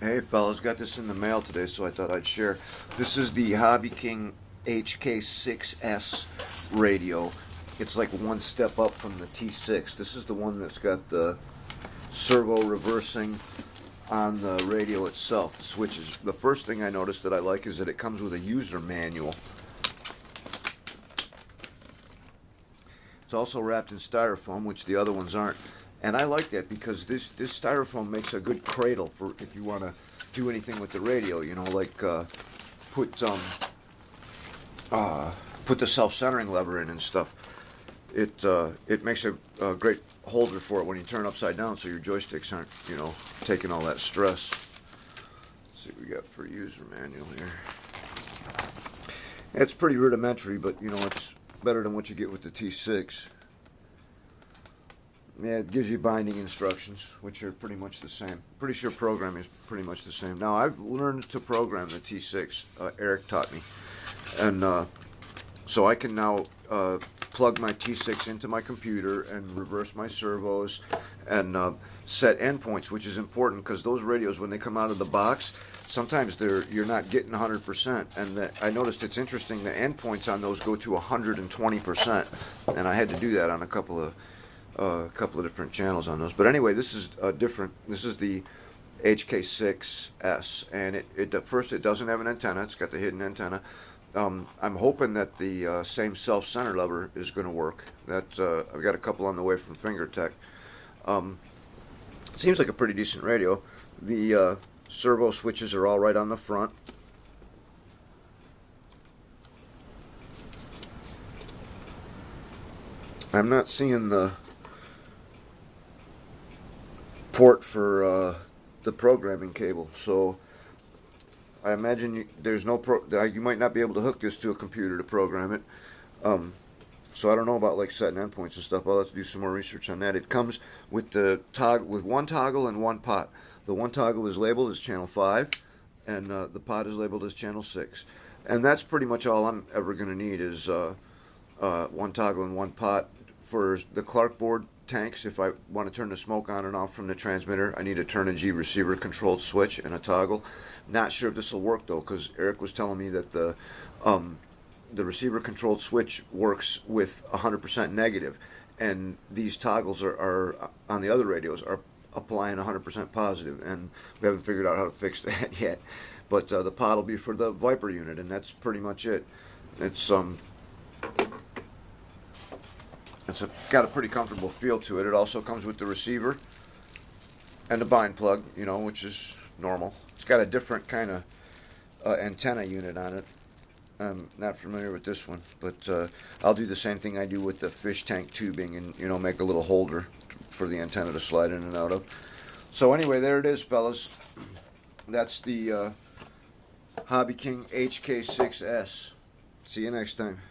Hey fellas, got this in the mail today, so I thought I'd share. This is the Hobby King HK6S radio. It's like one step up from the T6. This is the one that's got the servo reversing on the radio itself, the switches. The first thing I noticed that I like is that it comes with a user manual. It's also wrapped in styrofoam, which the other ones aren't. And I like that because this styrofoam makes a good cradle for if you want to do anything with the radio, you know, like put the self-centering lever in and stuff. It makes a great holder for it when you turn it upside down, so your joysticks aren't, you know, taking all that stress. Let's see what we got for user manual here. It's pretty rudimentary, but you know, it's better than what you get with the T6. Yeah, it gives you binding instructions, which are pretty much the same. Pretty sure programming is pretty much the same. Now, I've learned to program the T6. Eric taught me. And so I can now plug my T6 into my computer and reverse my servos and set endpoints, which is important because those radios, when they come out of the box, sometimes you're not getting 100%. And I noticed it's interesting, the endpoints on those go to 120%. And I had to do that on a couple of different channels on those. But anyway, this is different. This is the HK6S, and at first it doesn't have an antenna. It's got the hidden antenna. I'm hoping that the same self-center lever is going to work. I've got a couple on the way from FingerTech. Seems like a pretty decent radio. The servo switches are all right on the front. I'm not seeing the port for the programming cable, so I imagine there's no you might not be able to hook this to a computer to program it. So I don't know about like setting endpoints and stuff. I'll have to do some more research on that. It comes with one toggle and one pot. The one toggle is labeled as channel 5, and the pot is labeled as channel 6. And that's pretty much all I'm ever going to need is one toggle and one pot. For the Clark board tanks, if I want to turn the smoke on and off from the transmitter, I need a turn and G receiver controlled switch and a toggle. Not sure if this will work though, because Eric was telling me that the receiver controlled switch works with 100% negative, and these toggles are on the other radios are applying 100% positive, and we haven't figured out how to fix that yet. But the pot will be for the Viper unit, and that's pretty much it. It's got a pretty comfortable feel to it. It also comes with the receiver and the bind plug, you know, which is normal. It's got a different kind of antenna unit on it. I'm not familiar with this one, but I'll do the same thing I do with the fish tank tubing and, you know, make a little holder for the antenna to slide in and out of. So anyway, there it is, fellas. That's the Hobby King HK6S. See you next time.